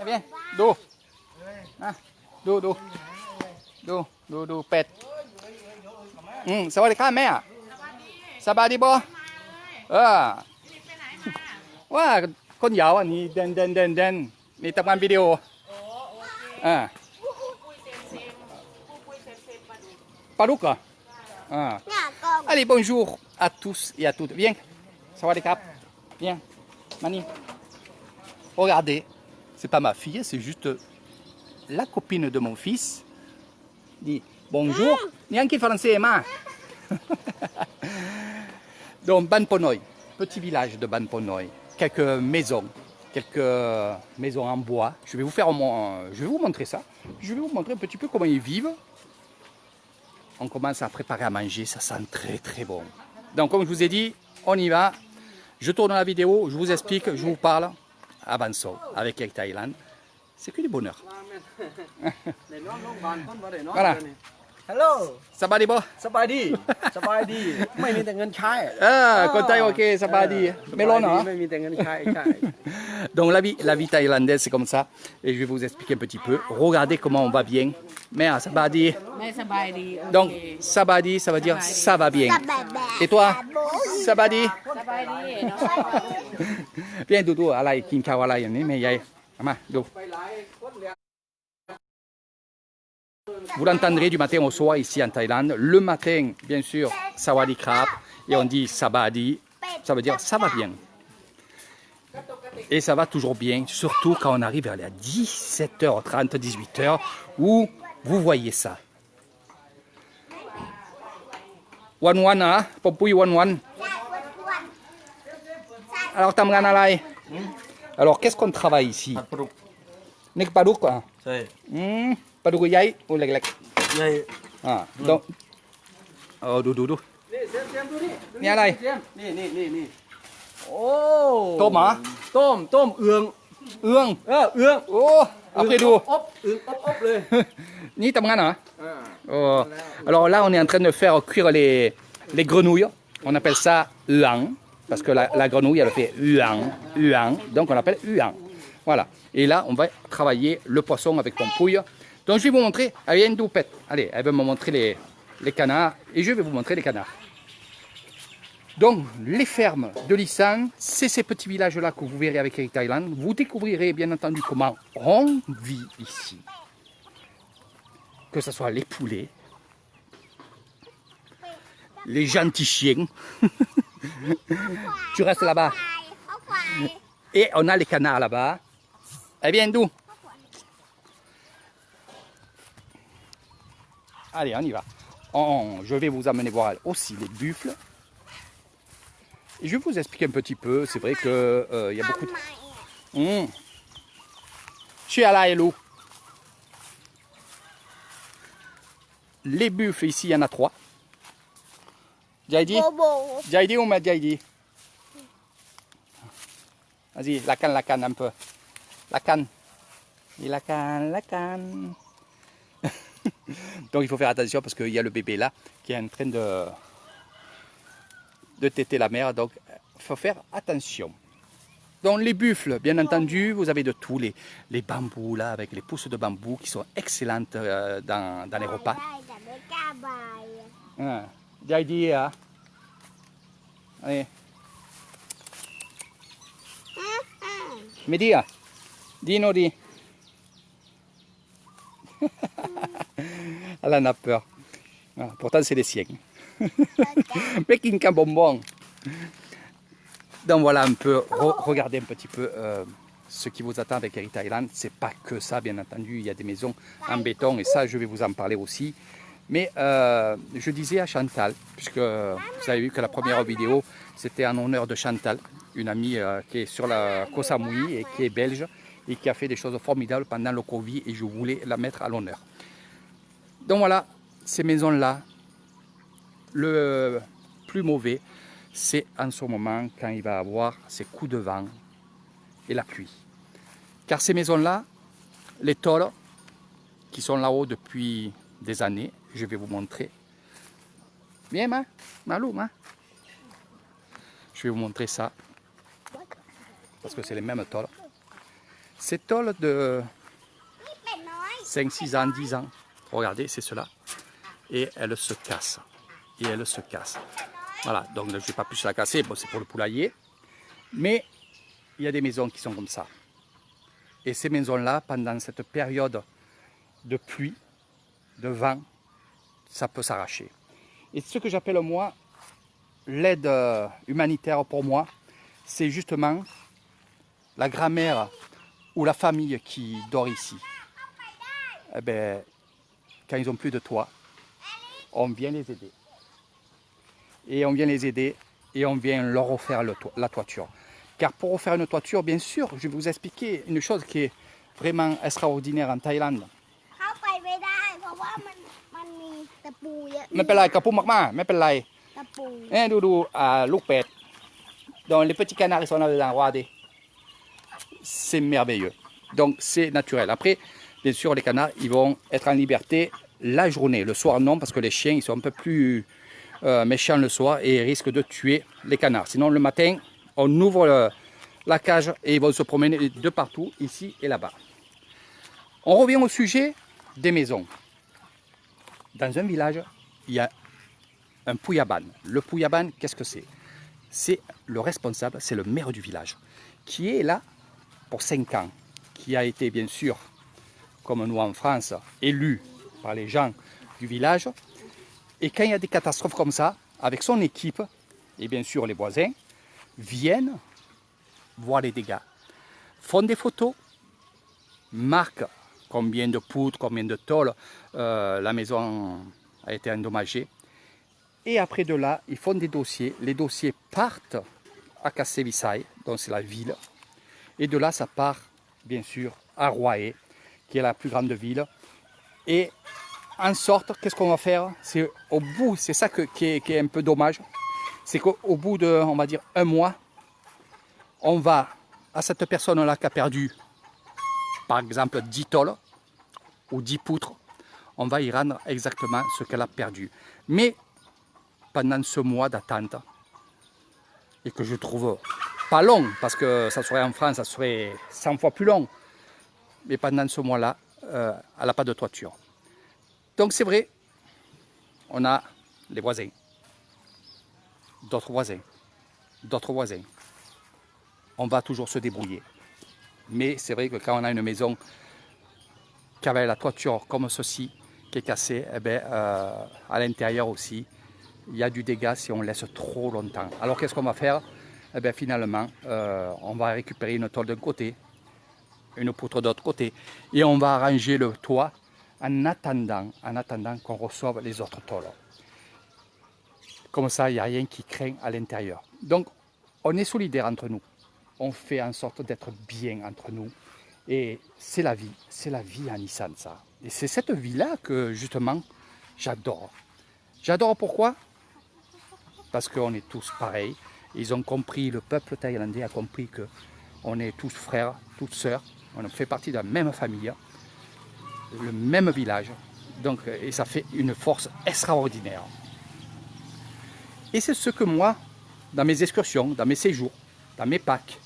viens,ดูอ่ะดูเป็ดสวัสดีค่ะแม่สบายดีบ่ว่าคนเหยาอันนี้เดินนี่ทำงานวิดีโอปลาดุกเหรอAllez, bonjour à tous et à toutes. Viens, sawadikap. Viens, Mani. Regardez, c'est pas ma fille, c'est juste la copine de mon fils. Dis bonjour. Nianki français, ma. Donc, Banponoy, petit village de Banponoy. Quelques maisons en bois. Je vais vous montrer ça. Je vais vous montrer un petit peu comment ils vivent. On commence à préparer à manger, ça sent très très bon. Donc comme je vous ai dit, on y va. Je tourne la vidéo, je vous explique, je vous parle à Banso avec Air Thailand. C'est que du bonheur. Voilà. Hello สบายดีบ่ สบายดีสบายดีไม่มีแต่เงินใช้ คนไทยโอเคสบายดีไม่ร้อนเหรอ ไม่มีแต่เงินใช้ใช่ Donc la vie thaïlandaise c'est comme ça et je vais vous expliquer un petit peu. Regardez comment on va bien. Mais ça va dire. Donc ça va dire ça veut dire ça va bien. Et toi ça va dire. Viens Doudou อะไรกินข้าวอะไรอย่างนี้แม่ใหญ่มาดู Vous l'entendrez du matin au soir ici en Thaïlande. Le matin, bien sûr, Sawadee Krap. Et on dit Sabadi. Ça veut dire ça va bien. Et ça va toujours bien, surtout quand on arrive vers les 17h30, 18h, où vous voyez ça. Wan, hein? Popouy, wan. Alors, Tamgan Alay. Alors, qu'est-ce qu'on travaille ici? Nek Padouk, quoi. Pas de gouaille ou les lecs. Donc, oh, du. Niอะไรนี่ โอ้ ต้มเหรอ ต้มเอือง เอื้อง โอ้เอาไปดู อบเลย นี่ทำงานเหรอOh. Alors là, on est en train de faire cuire les grenouilles. On appelle ça huang. Parce que la grenouille, elle fait huang. Donc on l'appelle huang. Voilà. Et là, on va travailler le poisson avec ton pouille. Donc je vais vous montrer, elle vient une doupette. Allez, elle va me montrer les canards et je vais vous montrer les canards. Donc les fermes de Lisan, c'est ces petits villages-là que vous verrez avec Air Thailand. Vous découvrirez bien entendu comment on vit ici. Que ce soit les poulets, les gentils chiens. Tu restes là-bas. Et on a les canards là-bas. Elle vient d'où? Allez, on y va. Je vais vous amener voir aussi les buffles. Et je vais vous expliquer un petit peu. C'est vrai que y a beaucoup de... Je suis à la hello. Les buffles ici, il y en a 3. Jaidi ou ma Jaidi? Vas-y, la canne un peu. La canne. Et la canne. Donc il faut faire attention parce qu'il y a le bébé là qui est en train de téter la mère. Donc il faut faire attention. Donc les buffles, bien entendu, vous avez de tout. Les bambous là avec les pousses de bambou qui sont excellentes dans les repas. Jaidi, allez. Midi, Dino di. Elle en a peur. Ah, pourtant, c'est les siens. Pékin qu'un bonbon. Donc voilà un peu, regardez un petit peu ce qui vous attend avec Air Thailand. C'est pas que ça, bien entendu. Il y a des maisons en béton et ça, je vais vous en parler aussi. Mais je disais à Chantal, puisque vous avez vu que la première vidéo, c'était en honneur de Chantal, une amie qui est sur la Koh Samui et qui est belge et qui a fait des choses formidables pendant le Covid et je voulais la mettre à l'honneur. Donc voilà, ces maisons-là, le plus mauvais, c'est en ce moment quand il va y avoir ces coups de vent et la pluie. Car ces maisons-là, les tôles qui sont là-haut depuis des années, je vais vous montrer. Viens, Malou, je vais vous montrer ça. Parce que c'est les mêmes tôles. Ces tôles de นี่เป็ดน้อย 5, 6 ans, 10 ans, regardez, c'est cela. Et elle se casse. Et elle se casse. Voilà, donc je ne vais pas plus la casser, bon, c'est pour le poulailler. Mais il y a des maisons qui sont comme ça. Et ces maisons-là, pendant cette période de pluie, de vent, ça peut s'arracher. Et ce que j'appelle moi, l'aide humanitaire pour moi, c'est justement la grand-mère ou la famille qui dort ici. Eh ben, quand ils n'ont plus de toit, on vient les aider. Et on vient les aider et on vient leur refaire la toiture. Car pour refaire une toiture, bien sûr, je vais vous expliquer une chose qui est vraiment extraordinaire en Thaïlande. เข้าไปไม่ได้ เพราะว่ามันมีตะปูเยอะ ไม่เป็นไรกระพุ้มมากๆไม่เป็นไร ตะปู ดูลูกเป็ด donc les petits canards ils sont là-dedans, regardez, c'est merveilleux, donc c'est naturel. Après bien sûr les canards ils vont être en liberté la journée, le soir non, parce que les chiens ils sont un peu plus méchants le soir et ils risquent de tuer les canards. Sinon le matin on ouvre la cage et ils vont se promener de partout, ici et là-bas. On revient au sujet des maisons. Dans un village, il y a un pouyaban. Le pouyaban, qu'est-ce que c'est? C'est le responsable, c'est le maire du village, qui est là pour 5 ans, qui a été bien sûr, comme nous en France, élu par les gens du village. Et quand il y a des catastrophes comme ça, avec son équipe, et bien sûr les voisins, viennent voir les dégâts, font des photos, marquent combien de poutres, combien de tôles la maison a été endommagée. Et après de là, ils font des dossiers. Les dossiers partent à Kassevisai, donc c'est la ville. Et de là, ça part, bien sûr, à Roae, qui est la plus grande ville. Et en sorte, qu'est-ce qu'on va faire? C'est au bout, c'est ça qui est un peu dommage. C'est qu'au bout de, on va dire, 1 mois, on va à cette personne-là qui a perdu, par exemple, 10 tôles ou 10 poutres, on va y rendre exactement ce qu'elle a perdu. Mais pendant ce mois d'attente, et que je trouve pas long, parce que ça serait en France, ça serait 100 fois plus long, mais pendant ce mois-là, elle n'a pas de toiture. Donc c'est vrai, on a les voisins, d'autres voisins, d'autres voisins. On va toujours se débrouiller. Mais c'est vrai que quand on a une maison qui avait la toiture comme ceci, qui est cassée, eh ben, à l'intérieur aussi, il y a du dégât si on laisse trop longtemps. Alors qu'est-ce qu'on va faire? Eh bien, finalement, on va récupérer une tôle d'un côté, une poutre de l'autre côté, et on va arranger le toit en attendant qu'on reçoive les autres tôles. Comme ça, il n'y a rien qui craint à l'intérieur. Donc, on est solidaires entre nous. On fait en sorte d'être bien entre nous. Et c'est la vie en Isan, ça. Et c'est cette vie-là que, justement, j'adore. J'adore pourquoi? Parce qu'on est tous pareils. Ils ont compris, le peuple thaïlandais a compris qu'on est tous frères, toutes sœurs. On fait partie de la même famille, le même village. Donc, et ça fait une force extraordinaire. Et c'est ce que moi, dans mes excursions, dans mes séjours, dans mes packs,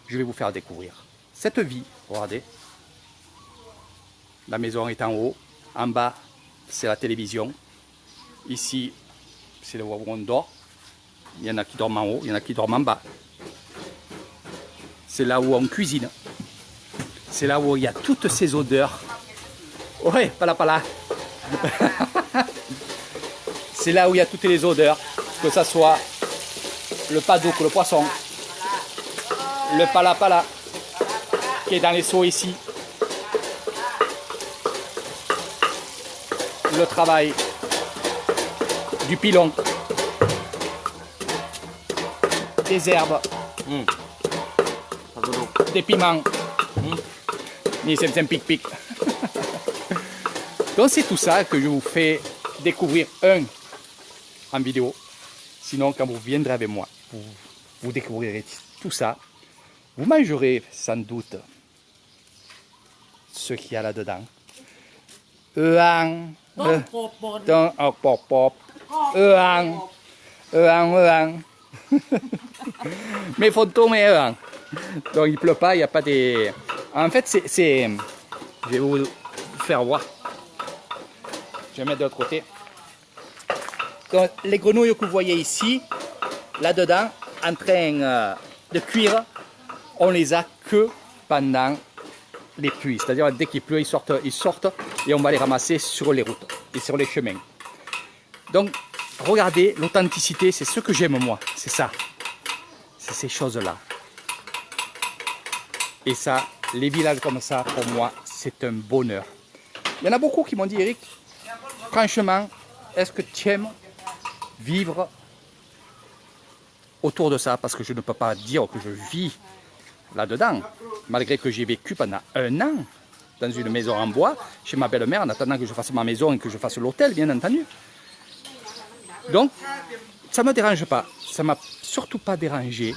je vais vous faire découvrir. Cette vie, regardez, la maison est en haut, en bas, c'est la télévision. Ici, c'est le où on dort. Il y en a qui dorment en haut, il y en a qui dorment en bas. C'est là où on cuisine. C'est là où il y a toutes ces odeurs. Ouais, pas là. C'est là où il y a toutes les odeurs, que ce soit le padouk, le poisson, le pala qui est dans les seaux ici, le travail du pilon, des herbes, des piments, ni c'est pic. Donc c'est tout ça que je vous fais découvrir en vidéo. Sinon, quand vous viendrez avec moi, vous découvrirez tout ça. Vous mangerez sans doute ce qu'il y a là-dedans. Mais photo, mais Donc il pleut pas, il n'y a pas des... En fait, c'est... Je vais vous faire voir. Je vais mettre de l'autre côté. Donc, les grenouilles que vous voyez ici, là-dedans, en train de cuire, on les a que pendant les pluies. C'est-à-dire dès qu'il pleut, ils sortent et on va les ramasser sur les routes et sur les chemins. Donc, regardez, l'authenticité, c'est ce que j'aime moi. C'est ça. C'est ces choses-là. Et ça, les villages comme ça, pour moi, c'est un bonheur. Il y en a beaucoup qui m'ont dit, Eric, franchement, est-ce que tu aimes vivre autour de ça? Parce que je ne peux pas dire que je vis là-dedans, malgré que j'ai vécu pendant 1 an dans une maison en bois, chez ma belle-mère, en attendant que je fasse ma maison et que je fasse l'hôtel, bien entendu. Donc, ça ne me dérange pas. Ça ne m'a surtout pas dérangé.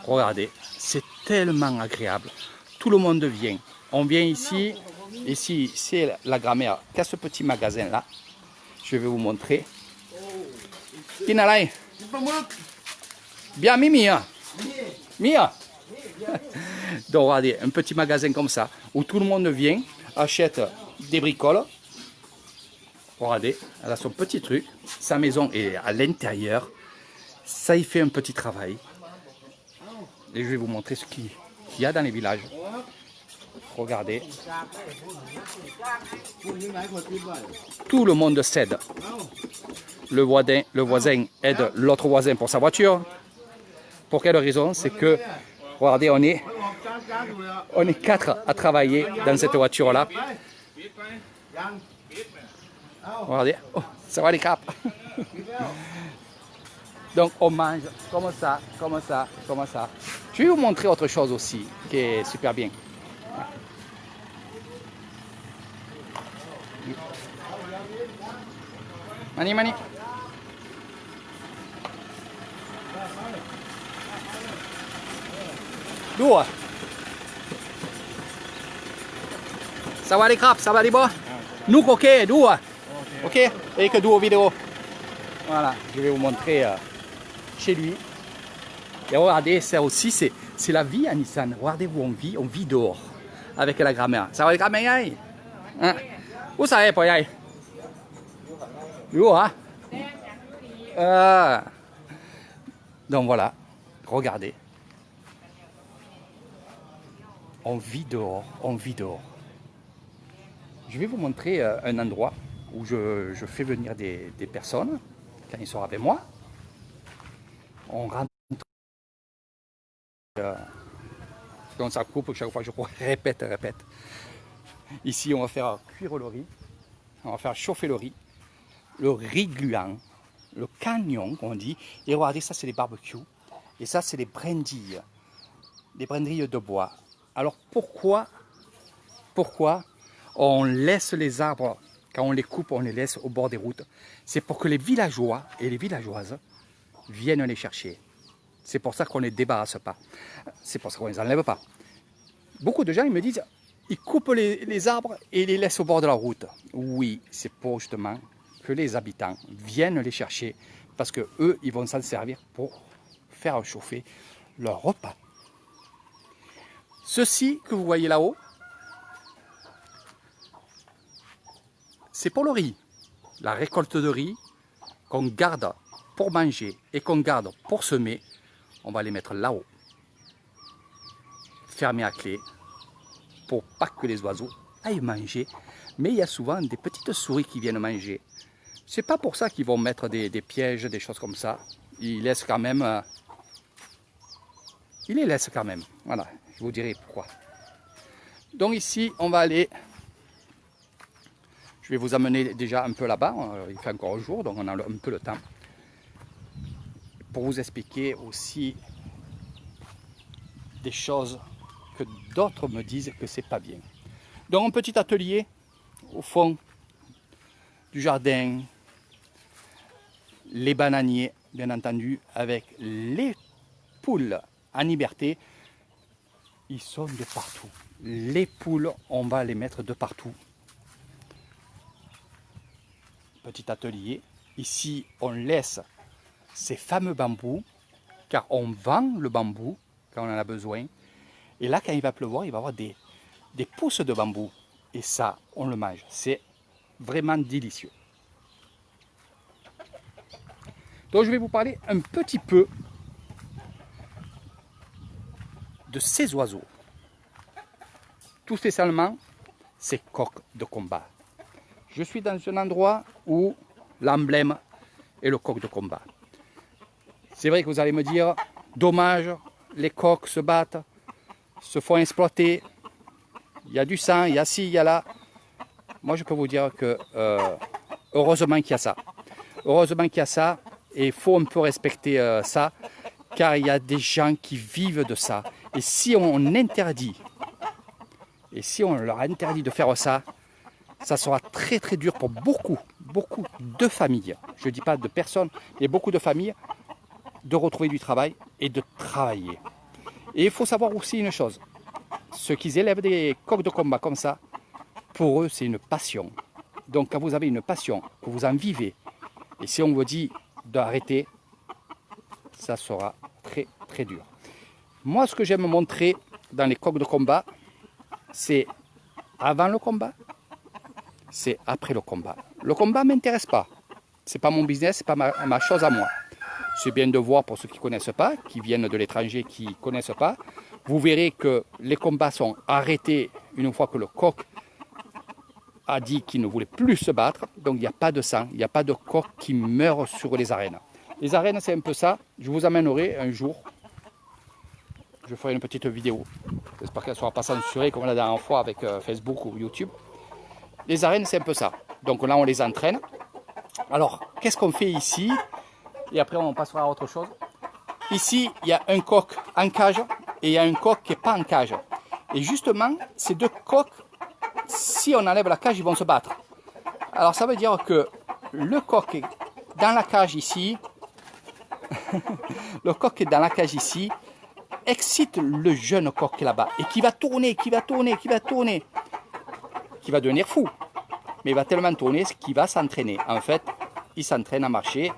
Regardez, c'est tellement agréable. Tout le monde vient. On vient ici. Ici, c'est la grand-mère qui a ce petit magasin-là. Je vais vous montrer. Kinalai. Bien, Mia. Mia. Donc, regardez, un petit magasin comme ça, où tout le monde vient, achète des bricoles. Regardez, elle a son petit truc. Sa maison est à l'intérieur. Ça y fait un petit travail. Et je vais vous montrer ce qu'il y a dans les villages. Regardez. Tout le monde s'aide. Le voisin aide l'autre voisin pour sa voiture. Pour quelle raison? C'est que, regardez, on est 4 à travailler dans cette voiture-là. Regardez, oh, ça va les capes. Donc on mange comme ça, comme ça, comme ça. Je vais vous montrer autre chose aussi qui est super bien. Mani, mani. D'où? Ça va les crapes, ça va les bois? Nous coquets, d'où? Ok, et que d'où aux vidéos. Voilà, je vais vous montrer chez lui. Et regardez, ça aussi, c'est la vie à Nissan. Regardez où on vit dehors avec la grand-mère. Ça va les grand-mère? Hein? Où ça est pour y aller? Où, hein? Donc voilà, regardez. On vit dehors, on vit dehors. Je vais vous montrer un endroit où je fais venir des personnes quand ils sont avec moi. On rentre. Donc ça coupe chaque fois, je répète. Ici, on va faire cuire le riz. On va faire chauffer le riz gluant, le canyon, comme on dit. Et regardez, ça, c'est les barbecues. Et ça, c'est les brindilles de bois. Alors, pourquoi on laisse les arbres, quand on les coupe, on les laisse au bord des routes? C'est pour que les villageois et les villageoises viennent les chercher. C'est pour ça qu'on ne les débarrasse pas. C'est pour ça qu'on ne les enlève pas. Beaucoup de gens ils me disent, ils coupent les arbres et les laissent au bord de la route. Oui, c'est pour justement que les habitants viennent les chercher parce que eux, ils vont s'en servir pour faire chauffer leur repas. Ceci que vous voyez là-haut, c'est pour le riz. La récolte de riz qu'on garde pour manger et qu'on garde pour semer, on va les mettre là-haut, fermés à clé, pour pas que les oiseaux aillent manger. Mais il y a souvent des petites souris qui viennent manger. C'est pas pour ça qu'ils vont mettre des pièges, des choses comme ça. Ils laissent quand même. Ils les laissent quand même. Voilà, je vous dirai pourquoi. Donc ici, on va aller. Je vais vous amener déjà un peu là-bas. Il fait encore jour, donc on a un peu le temps. Pour vous expliquer aussi des choses que d'autres me disent que c'est pas bien. Donc un petit atelier au fond du jardin, les bananiers bien entendu, avec les poules en liberté. Ils sont de partout. Les poules, on va les mettre de partout. Petit atelier. Ici, on laisse ces fameux bambous car on vend le bambou quand on en a besoin. Et là, quand il va pleuvoir, il va y avoir des pousses de bambou. Et ça, on le mange. C'est vraiment délicieux. Donc, je vais vous parler un petit peu de ces oiseaux. Tout spécialement, ces coqs de combat. Je suis dans un endroit où l'emblème est le coq de combat. C'est vrai que vous allez me dire, dommage, les coqs se battent, se font exploiter, il y a du sang, il y a ci, il y a là. Moi, je peux vous dire que heureusement qu'il y a ça. Heureusement qu'il y a ça, et il faut un peu respecter ça, car il y a des gens qui vivent de ça. Et si on interdit, et si on leur interdit de faire ça, ça sera très très dur pour beaucoup de familles. Je ne dis pas de personnes, mais beaucoup de familles, de retrouver du travail et de travailler. Et il faut savoir aussi une chose, ceux qui élèvent des coqs de combat comme ça, pour eux c'est une passion. Donc quand vous avez une passion, que vous en vivez, et si on vous dit d'arrêter, ça sera très très dur. Moi, ce que j'aime montrer dans les coqs de combat, c'est avant le combat, c'est après le combat. Le combat ne m'intéresse pas. Ce n'est pas mon business, ce n'est pas ma chose à moi. C'est bien de voir pour ceux qui ne connaissent pas, qui viennent de l'étranger, qui ne connaissent pas. Vous verrez que les combats sont arrêtés une fois que le coq a dit qu'il ne voulait plus se battre. Donc il n'y a pas de sang, il n'y a pas de coq qui meurt sur les arènes. Les arènes, c'est un peu ça. Je vous amènerai un jour. Je ferai une petite vidéo. J'espère qu'elle ne sera pas censurée comme la dernière fois avec Facebook ou YouTube. Les arènes, c'est un peu ça. Donc là, on les entraîne. Alors, qu'est-ce qu'on fait ici? Et après, on passera à autre chose. Ici, il y a un coq en cage et il y a un coq qui n'est pas en cage. Et justement, ces deux coqs, si on enlève la cage, ils vont se battre. Alors, ça veut dire que le coq est dans la cage ici. Le coq est dans la cage ici. Excite le jeune coq là-bas. Et qui va tourner, qui va tourner, qui va tourner. Qui va devenir fou. Mais il va tellement tourner qu'il va s'entraîner. En fait, il s'entraîne à marcher.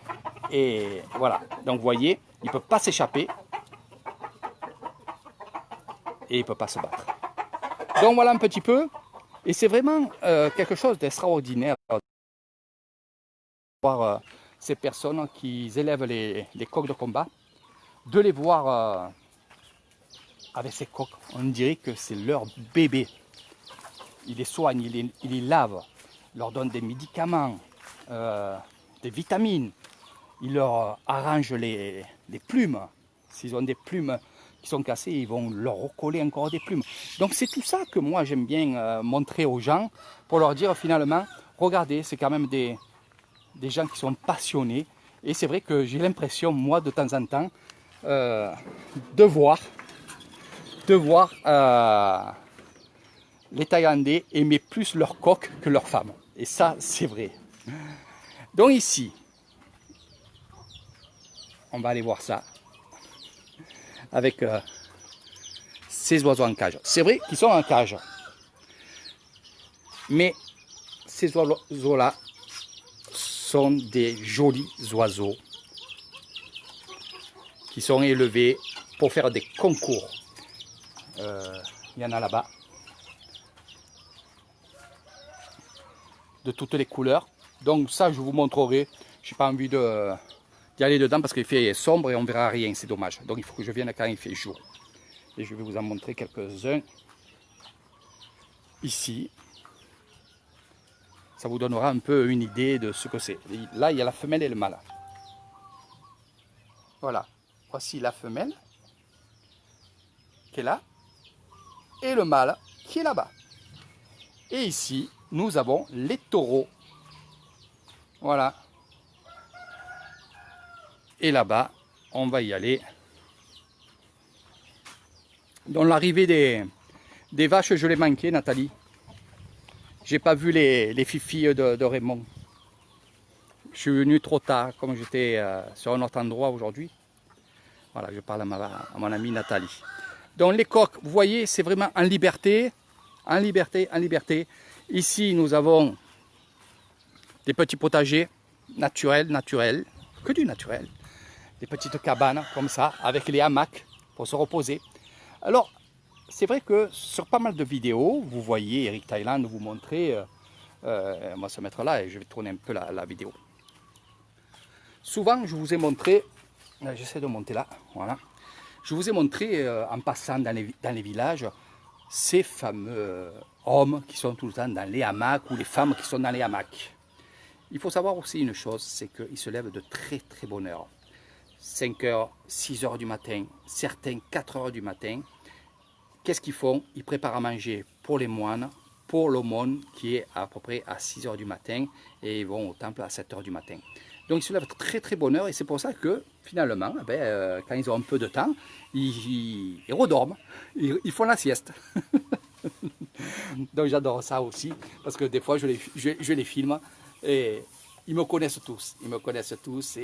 Et voilà. Donc, vous voyez, il ne peut pas s'échapper. Et il ne peut pas se battre. Donc, voilà un petit peu. Et c'est vraiment quelque chose d'extraordinaire. Voir ces personnes qui élèvent les coqs de combat. De les voir avec ces coqs. On dirait que c'est leur bébé. Il les soigne, il les lave, il leur donne des médicaments, des vitamines, il leur arrange les plumes. S'ils ont des plumes qui sont cassées, ils vont leur recoller encore des plumes. Donc c'est tout ça que moi j'aime bien montrer aux gens pour leur dire finalement, regardez, c'est quand même des gens qui sont passionnés. Et c'est vrai que j'ai l'impression, moi, de temps en temps, de voir les Thaïlandais aimaient plus leurs coqs que leurs femmes. Et ça, c'est vrai. Donc ici, on va aller voir ça avec ces oiseaux en cage. C'est vrai qu'ils sont en cage. Mais ces oiseaux-là sont des jolis oiseaux qui sont élevés pour faire des concours. Il y en a là-bas. De toutes les couleurs. Donc ça, je vous montrerai. Je n'ai pas envie d'y aller dedans parce qu'il fait sombre et on verra rien. C'est dommage. Donc il faut que je vienne quand il fait jour. Et je vais vous en montrer quelques-uns ici. Ça vous donnera un peu une idée de ce que c'est. Là, il y a la femelle et le mâle. Voilà. Voici la femelle qui est là. Et le mâle qui est là-bas. Et ici, nous avons les taureaux. Voilà. Et là-bas, on va y aller. Donc l'arrivée des vaches, je l'ai manqué, Nathalie. J'ai pas vu les filles de Raymond. Je suis venu trop tard, comme j'étais sur un autre endroit aujourd'hui. Voilà, je parle à mon amie Nathalie. Donc les coqs, vous voyez, c'est vraiment en liberté. En liberté, en liberté. Ici, nous avons des petits potagers naturels, que du naturel. des petites cabanes comme ça, avec les hamacs pour se reposer. Alors, c'est vrai que sur pas mal de vidéos, vous voyez Eric Thailand vous montrer, on va se mettre là et je vais tourner un peu la vidéo. Souvent, je vous ai montré, j'essaie de monter là, voilà. Je vous ai montré en passant dans les villages, ces fameux hommes qui sont tout le temps dans les hamacs ou les femmes qui sont dans les hamacs. Il faut savoir aussi une chose, c'est qu'ils se lèvent de très très bonne heure. 5 heures, 6 heures du matin, certains 4 heures du matin. Qu'est-ce qu'ils font? Ils préparent à manger pour les moines, pour l'aumône qui est à peu près à 6 heures du matin et ils vont au temple à 7 heures du matin. Donc ils se lèvent très très bonne heure et c'est pour ça que finalement, quand ils ont un peu de temps, ils redorment, ils font la sieste. Donc j'adore ça aussi parce que des fois je les filme et ils me connaissent tous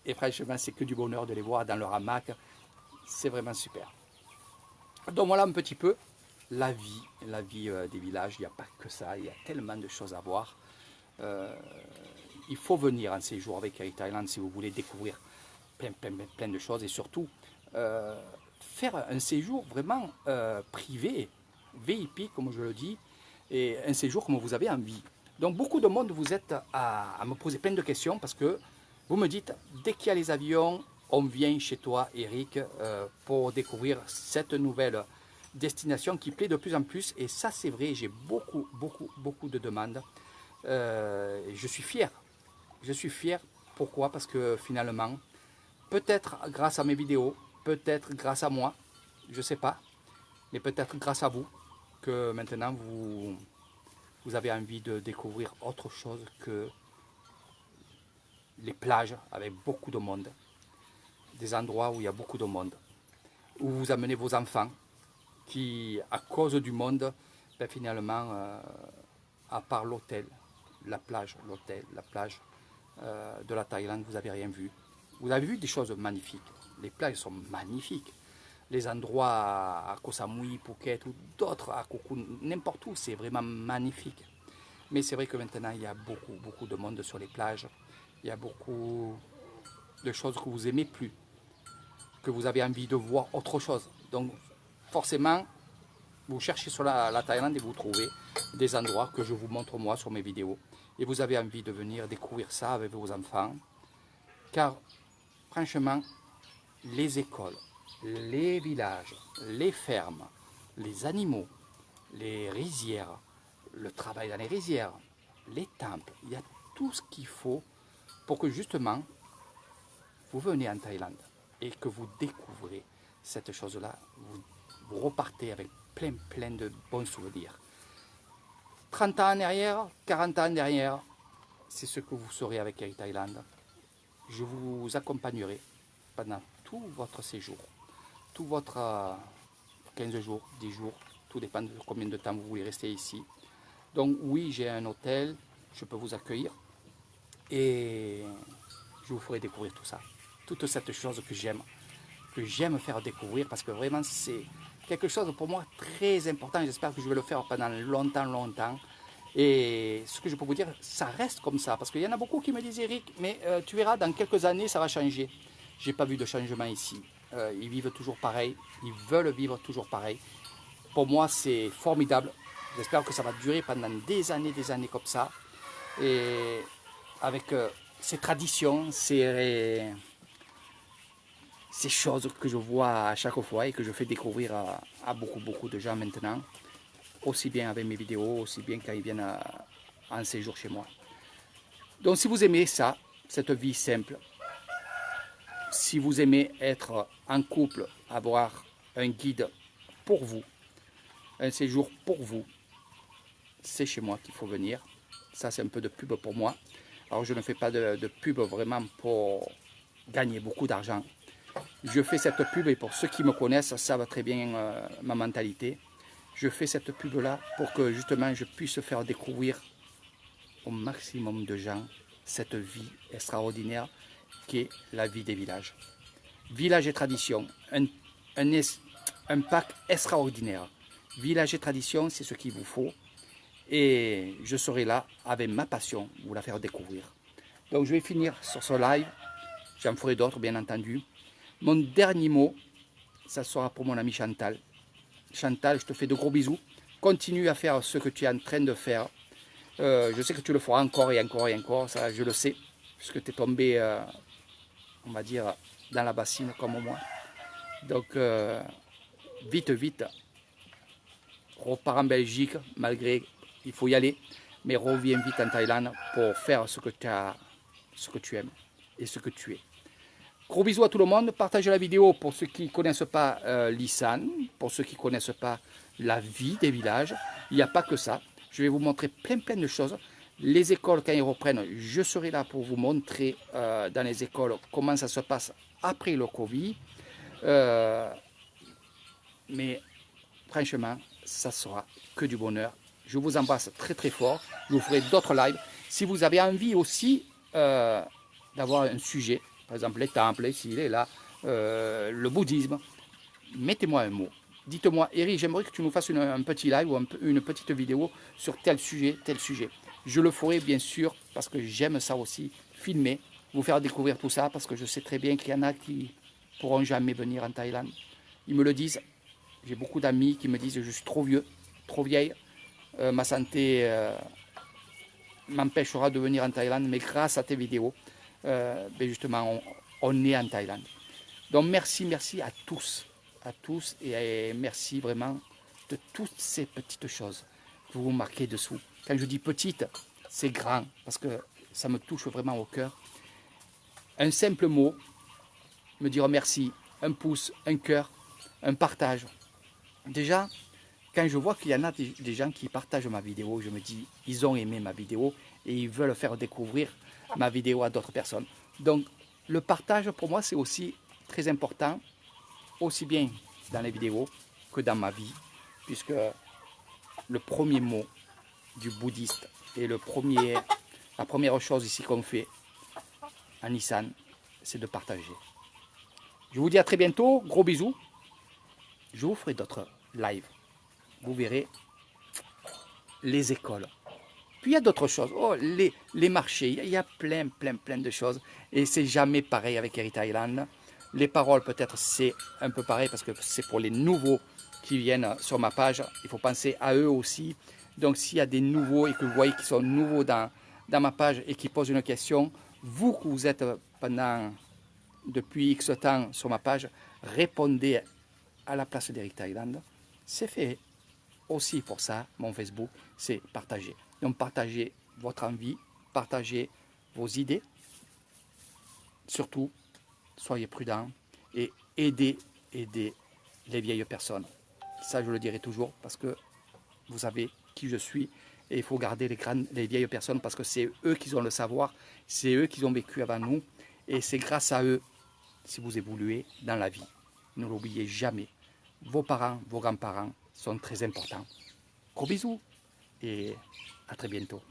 et franchement c'est que du bonheur de les voir dans leur hamac, c'est vraiment super. Donc voilà un petit peu la vie des villages, il n'y a pas que ça, il y a tellement de choses à voir. Il faut venir en séjour avec Eric Thailand si vous voulez découvrir plein de choses et surtout faire un séjour vraiment privé, VIP comme je le dis, et un séjour comme vous avez envie. Donc beaucoup de monde vous êtes à me poser plein de questions parce que vous me dites dès qu'il y a les avions, on vient chez toi Eric pour découvrir cette nouvelle destination qui plaît de plus en plus et ça c'est vrai, j'ai beaucoup de demandes. Je suis fier. Je suis fier, pourquoi? Parce que finalement, peut-être grâce à mes vidéos, peut-être grâce à moi, je ne sais pas, mais peut-être grâce à vous, que maintenant vous avez envie de découvrir autre chose que les plages avec beaucoup de monde, des endroits où il y a beaucoup de monde, où vous amenez vos enfants qui, à cause du monde, finalement, à part l'hôtel, la plage, de la Thaïlande, vous n'avez rien vu. Vous avez vu des choses magnifiques. Les plages sont magnifiques. Les endroits à Koh Samui, Phuket ou d'autres, à Koh Koon, n'importe où, c'est vraiment magnifique. Mais c'est vrai que maintenant, il y a beaucoup de monde sur les plages. Il y a beaucoup de choses que vous n'aimez plus, que vous avez envie de voir autre chose. Donc, forcément, vous cherchez sur la Thaïlande et vous trouvez des endroits que je vous montre moi sur mes vidéos. Et vous avez envie de venir découvrir ça avec vos enfants. Car, franchement, les écoles, les villages, les fermes, les animaux, les rizières, le travail dans les rizières, les temples, il y a tout ce qu'il faut pour que justement, vous venez en Thaïlande et que vous découvrez cette chose-là. Vous repartez avec plein de bons souvenirs. 30 ans en arrière, 40 ans derrière, c'est ce que vous serez avec Eric Thailand. Je vous accompagnerai pendant tout votre séjour, tout votre 15 jours, 10 jours, tout dépend de combien de temps vous voulez rester ici. Donc oui, j'ai un hôtel, je peux vous accueillir et je vous ferai découvrir tout ça. Toute cette chose que j'aime faire découvrir parce que vraiment c'est quelque chose pour moi très important. J'espère que je vais le faire pendant longtemps. Et ce que je peux vous dire, ça reste comme ça. Parce qu'il y en a beaucoup qui me disent, Eric, mais tu verras, dans quelques années, ça va changer. J'ai pas vu de changement ici. Ils vivent toujours pareil. Ils veulent vivre toujours pareil. Pour moi, c'est formidable. J'espère que ça va durer pendant des années comme ça. Et avec ces traditions, ces choses que je vois à chaque fois et que je fais découvrir à beaucoup de gens maintenant, aussi bien avec mes vidéos, aussi bien quand ils viennent en séjour chez moi. Donc si vous aimez ça, cette vie simple, si vous aimez être en couple, avoir un guide pour vous, un séjour pour vous, c'est chez moi qu'il faut venir. Ça c'est un peu de pub pour moi. Alors je ne fais pas de pub vraiment pour gagner beaucoup d'argent. Je fais cette pub et pour ceux qui me connaissent savent très bien ma mentalité. Je fais cette pub-là pour que justement je puisse faire découvrir au maximum de gens cette vie extraordinaire qu'est la vie des villages. Village et tradition, un pack extraordinaire. Village et tradition, c'est ce qu'il vous faut. Et je serai là avec ma passion, vous la faire découvrir. Donc je vais finir sur ce live. J'en ferai d'autres, bien entendu. Mon dernier mot, ça sera pour mon ami Chantal. Chantal, je te fais de gros bisous. Continue à faire ce que tu es en train de faire. Je sais que tu le feras encore et encore et encore, ça je le sais, puisque tu es tombé, on va dire, dans la bassine comme moi. Donc, vite, vite, repars en Belgique, malgré il faut y aller, mais reviens vite en Thaïlande pour faire ce que tu aimes et ce que tu es. Gros bisous à tout le monde, partagez la vidéo pour ceux qui ne connaissent pas l'Isan, pour ceux qui ne connaissent pas la vie des villages. Il n'y a pas que ça, je vais vous montrer plein de choses. Les écoles, quand ils reprennent, je serai là pour vous montrer dans les écoles comment ça se passe après le Covid. Mais franchement, ça sera que du bonheur. Je vous embrasse très fort. Je vous ferai d'autres lives. Si vous avez envie aussi d'avoir un sujet, par exemple les temples, ici, là, le bouddhisme, mettez-moi un mot. Dites-moi, Eric, j'aimerais que tu nous fasses un petit live ou une petite vidéo sur tel sujet, tel sujet. Je le ferai bien sûr parce que j'aime ça aussi, filmer, vous faire découvrir tout ça parce que je sais très bien qu'il y en a qui ne pourront jamais venir en Thaïlande. Ils me le disent. J'ai beaucoup d'amis qui me disent que je suis trop vieux, trop vieille. Ma santé m'empêchera de venir en Thaïlande, mais grâce à tes vidéos, ben justement, on est en Thaïlande. Donc merci à tous et merci vraiment de toutes ces petites choses que vous marquez dessous. Quand je dis petite, c'est grand parce que ça me touche vraiment au cœur. Un simple mot, me dire merci, un pouce, un cœur, un partage. Déjà, quand je vois qu'il y en a des gens qui partagent ma vidéo, je me dis, ils ont aimé ma vidéo et ils veulent faire découvrir ma vidéo à d'autres personnes. Donc, le partage, pour moi, c'est aussi très important, aussi bien dans les vidéos que dans ma vie, puisque le premier mot du bouddhiste et la première chose ici qu'on fait en Isan, c'est de partager. Je vous dis à très bientôt, gros bisous. Je vous ferai d'autres lives. Vous verrez les écoles. Puis il y a d'autres choses. Oh, les marchés, il y a plein de choses. Et c'est jamais pareil avec Heritage Island. Les paroles, peut-être, c'est un peu pareil parce que c'est pour les nouveaux qui viennent sur ma page. Il faut penser à eux aussi. Donc s'il y a des nouveaux et que vous voyez qui sont nouveaux dans ma page et qui posent une question, vous que vous êtes depuis X temps sur ma page, répondez à la place d'Heritage Island. C'est fait aussi pour ça, mon Facebook, c'est partager. Donc partagez votre envie, partagez vos idées. Surtout, soyez prudents et aidez les vieilles personnes. Ça, je le dirai toujours parce que vous savez qui je suis et il faut garder les vieilles personnes parce que c'est eux qui ont le savoir, c'est eux qui ont vécu avant nous et c'est grâce à eux si vous évoluez dans la vie. Ne l'oubliez jamais. Vos parents, vos grands-parents sont très importants. Gros bisous et à très bientôt.